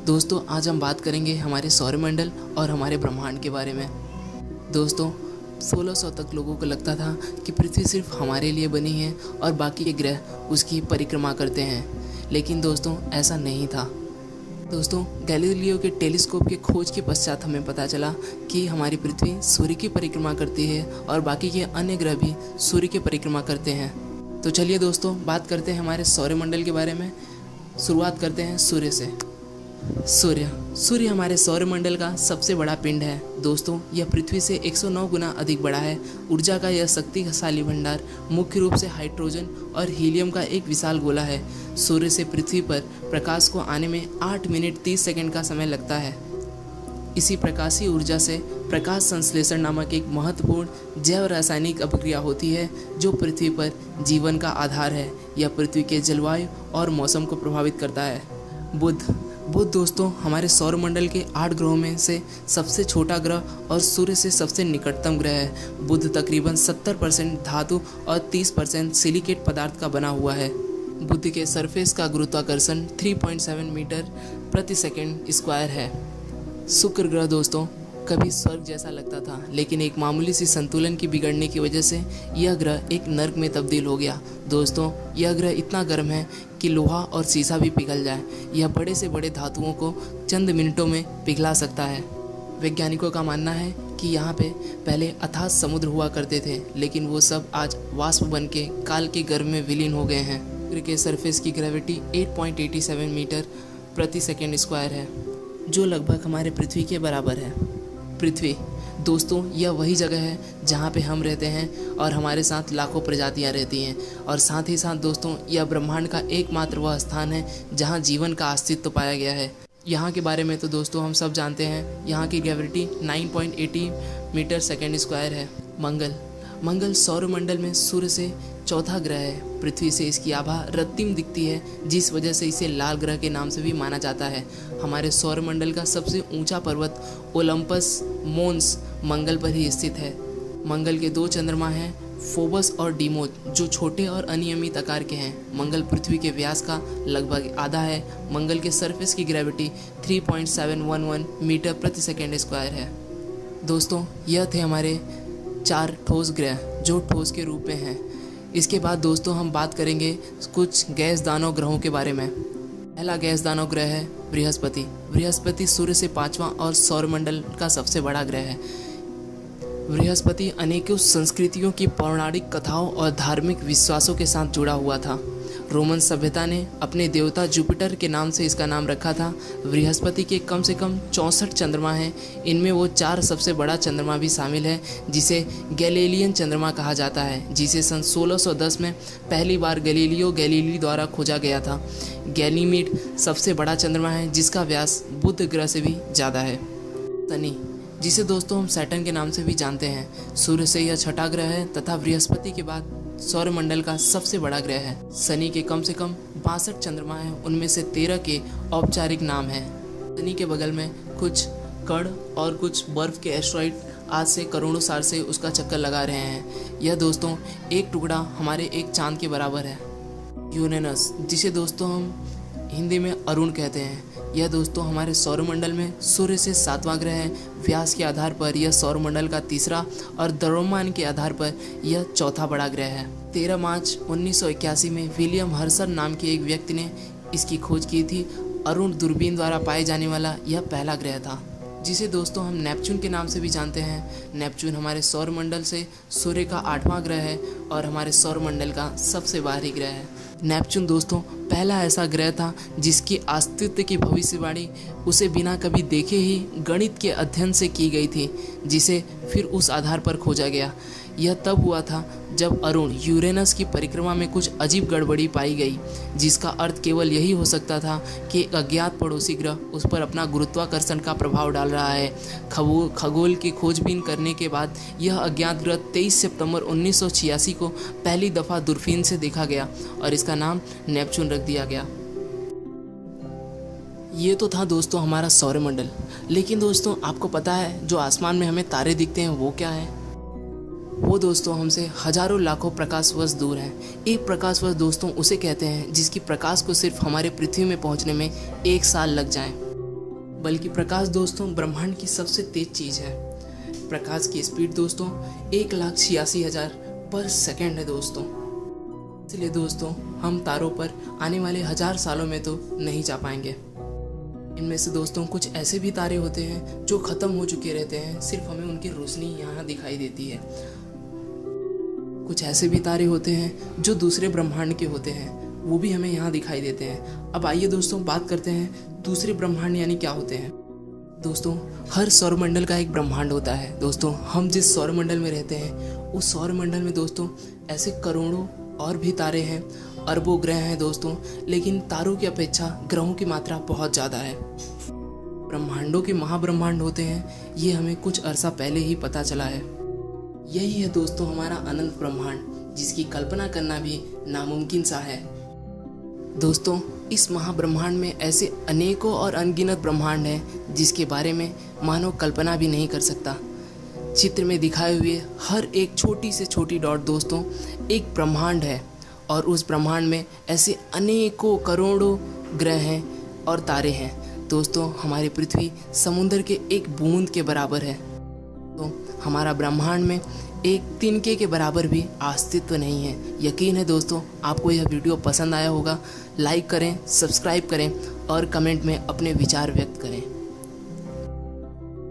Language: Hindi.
दोस्तों आज हम बात करेंगे हमारे सौरमंडल और हमारे ब्रह्मांड के बारे में। दोस्तों 1600 तक लोगों को लगता था कि पृथ्वी सिर्फ हमारे लिए बनी है और बाकी के ग्रह उसकी परिक्रमा करते हैं, लेकिन दोस्तों ऐसा नहीं था। दोस्तों गैलीलियो के टेलीस्कोप के खोज के पश्चात हमें पता चला कि हमारी पृथ्वी सूर्य की परिक्रमा करती है और बाकी के अन्य ग्रह भी सूर्य की परिक्रमा करते हैं। तो चलिए दोस्तों बात करते हैं हमारे सौरमंडल के बारे में। शुरुआत करते हैं सूर्य से। सूर्य हमारे सौरमंडल का सबसे बड़ा पिंड है। दोस्तों यह पृथ्वी से 109 गुना अधिक बड़ा है। ऊर्जा का यह शक्तिशाली भंडार मुख्य रूप से हाइड्रोजन और हीलियम का एक विशाल गोला है। सूर्य से पृथ्वी पर प्रकाश को आने में 8 मिनट 30 सेकंड का समय लगता है। इसी प्रकाशीय ऊर्जा से प्रकाश संश्लेषण नामक एक महत्वपूर्ण जैव रासायनिक अभिक्रिया होती है जो पृथ्वी पर जीवन का आधार है। यह पृथ्वी के जलवायु और मौसम को प्रभावित करता है। बुध दोस्तों हमारे सौरमंडल के 8 ग्रहों में से सबसे छोटा ग्रह और सूर्य से सबसे निकटतम ग्रह है। बुध तकरीबन 70% धातु और 30% सिलिकेट पदार्थ का बना हुआ है। बुध के सरफेस का गुरुत्वाकर्षण 3.7 मीटर प्रति सेकंड स्क्वायर है। शुक्र ग्रह दोस्तों कभी स्वर्ग जैसा लगता था, लेकिन एक मामूली सी संतुलन की बिगड़ने की वजह से यह ग्रह एक नर्क में तब्दील हो गया। दोस्तों यह ग्रह इतना गर्म है कि लोहा और शीशा भी पिघल जाए। यह बड़े से बड़े धातुओं को चंद मिनटों में पिघला सकता है। वैज्ञानिकों का मानना है कि यहाँ पे पहले अथाह समुद्र हुआ करते थे, लेकिन वो सब आज वाष्प बन के काल के गर्भ में विलीन हो गए हैं। शुक्र के सरफेस की ग्रेविटी 8.87 मीटर प्रति सेकेंड स्क्वायर है, जो लगभग हमारे पृथ्वी के बराबर है। पृथ्वी दोस्तों यह वही जगह है जहाँ पे हम रहते हैं और हमारे साथ लाखों प्रजातियाँ रहती हैं, और साथ ही साथ दोस्तों यह ब्रह्मांड का एकमात्र वह स्थान है जहाँ जीवन का अस्तित्व पाया गया है। यहाँ के बारे में तो दोस्तों हम सब जानते हैं। यहाँ की ग्रेविटी 9.80 मीटर सेकेंड स्क्वायर है। मंगल सौरमंडल में सूर्य से चौथा ग्रह है। पृथ्वी से इसकी आभा रत्तिम दिखती है, जिस वजह से इसे लाल ग्रह के नाम से भी माना जाता है। हमारे सौरमंडल का सबसे ऊंचा पर्वत ओलंपस मोन्स मंगल पर ही स्थित है। मंगल के 2 चंद्रमा हैं, फोबस और डीमोस, जो छोटे और अनियमित आकार के हैं। मंगल पृथ्वी के व्यास का लगभग आधा है। मंगल के सरफेस की ग्रेविटी 3.711 मीटर प्रति सेकेंड स्क्वायर है। दोस्तों यह थे हमारे 4 ठोस ग्रह जो ठोस के रूप में हैं। इसके बाद दोस्तों हम बात करेंगे कुछ गैस दानव ग्रहों के बारे में। पहला गैस दानव ग्रह है बृहस्पति सूर्य से 5वां और सौरमंडल का सबसे बड़ा ग्रह है। बृहस्पति अनेकों संस्कृतियों की पौराणिक कथाओं और धार्मिक विश्वासों के साथ जुड़ा हुआ था। रोमन सभ्यता ने अपने देवता जुपिटर के नाम से इसका नाम रखा था। बृहस्पति के कम से कम 64 चंद्रमा हैं। इनमें वो 4 सबसे बड़ा चंद्रमा भी शामिल है, जिसे गैलीलियन चंद्रमा कहा जाता है, जिसे सन 1610 में पहली बार गैलीलियो गैलीली द्वारा खोजा गया था। गैनीमीड सबसे बड़ा चंद्रमा है, जिसका व्यास बुध ग्रह से भी ज़्यादा है। शनि, जिसे दोस्तों हम सैटर्न के नाम से भी जानते हैं, सूर्य से यह 6ठा ग्रह है तथा बृहस्पति के बाद सौरमंडल का सबसे बड़ा ग्रह है। शनि के कम से कम 62 चंद्रमा हैं, उनमें से 13 के औपचारिक नाम हैं। शनि के बगल में कुछ कण और कुछ बर्फ के एस्ट्रॉइड आज से करोड़ों साल से उसका चक्कर लगा रहे हैं। यह दोस्तों एक टुकड़ा हमारे एक चांद के बराबर है। यूरेनस, जिसे दोस्तों हम हिंदी में अरुण कहते हैं, यह दोस्तों हमारे सौरमंडल में सूर्य से 7वां ग्रह है। व्यास के आधार पर यह सौरमंडल का तीसरा और द्रव्यमान के आधार पर यह चौथा बड़ा ग्रह है। 13 मार्च 1981 में विलियम हर्सल नाम के एक व्यक्ति ने इसकी खोज की थी। अरुण दूरबीन द्वारा पाए जाने वाला यह पहला ग्रह था, जिसे दोस्तों हम नेपच्यून के नाम से भी जानते हैं। नेपच्यून हमारे सौरमंडल से सूर्य का 8वां ग्रह है और हमारे सौरमंडल का सबसे बाहरी ग्रह है। नेपच्यून दोस्तों पहला ऐसा ग्रह था जिसकी अस्तित्व की भविष्यवाणी उसे बिना कभी देखे ही गणित के अध्ययन से की गई थी, जिसे फिर उस आधार पर खोजा गया। यह तब हुआ था जब अरुण यूरेनस की परिक्रमा में कुछ अजीब गड़बड़ी पाई गई, जिसका अर्थ केवल यही हो सकता था कि एक अज्ञात पड़ोसी ग्रह उस पर अपना गुरुत्वाकर्षण का प्रभाव डाल रहा है। खगोल की खोजबीन करने के बाद यह अज्ञात ग्रह 23 सितंबर 1986 को पहली दफ़ा दूरबीन से देखा गया और इसका नाम नेपच्यून रख दिया गया। ये तो था दोस्तों हमारा सौरमंडल, लेकिन दोस्तों आपको पता है जो आसमान में हमें तारे दिखते हैं वो क्या है? वो दोस्तों हमसे हजारों लाखों प्रकाश वर्ष दूर हैं। एक प्रकाश वर्ष दोस्तों उसे कहते हैं जिसकी प्रकाश को सिर्फ हमारे पृथ्वी में पहुंचने में 1 साल लग जाए। बल्कि प्रकाश दोस्तों ब्रह्मांड की सबसे तेज चीज़ है। प्रकाश की स्पीड दोस्तों 1,86,000 पर सेकेंड है दोस्तों। इसलिए दोस्तों हम तारों पर आने वाले 1000 सालों में तो नहीं जा पाएंगे। इनमें से दोस्तों कुछ ऐसे भी तारे होते हैं जो ख़त्म हो चुके रहते हैं, सिर्फ हमें उनकी रोशनी यहाँ दिखाई देती है। कुछ ऐसे भी तारे होते हैं जो दूसरे ब्रह्मांड के होते हैं, वो भी हमें यहाँ दिखाई देते हैं। अब आइए दोस्तों बात करते हैं दूसरे ब्रह्मांड यानी क्या होते हैं। दोस्तों हर सौरमंडल का एक ब्रह्मांड होता है। दोस्तों हम जिस सौरमंडल में रहते हैं उस सौरमंडल में दोस्तों ऐसे करोड़ों और भी तारे हैं, अरबों ग्रह हैं दोस्तों, लेकिन तारों की अपेक्षा ग्रहों की मात्रा बहुत ज़्यादा है। ब्रह्मांडों के महाब्रह्मांड होते हैं, ये हमें कुछ अरसा पहले ही पता चला है। यही है दोस्तों हमारा अनंत ब्रह्मांड, जिसकी कल्पना करना भी नामुमकिन सा है। दोस्तों इस महाब्रह्मांड में ऐसे अनेकों और अनगिनत ब्रह्मांड हैं जिसके बारे में मानव कल्पना भी नहीं कर सकता। चित्र में दिखाए हुए हर एक छोटी से छोटी डॉट दोस्तों एक ब्रह्मांड है, और उस ब्रह्मांड में ऐसे अनेकों करोड़ों ग्रह हैं और तारे हैं। दोस्तों हमारी पृथ्वी समुद्र के एक बूंद के बराबर है, तो हमारा ब्रह्मांड में एक तिनके के बराबर भी अस्तित्व नहीं है। यकीन है दोस्तों आपको यह वीडियो पसंद आया होगा। लाइक करें, सब्सक्राइब करें और कमेंट में अपने विचार व्यक्त करें।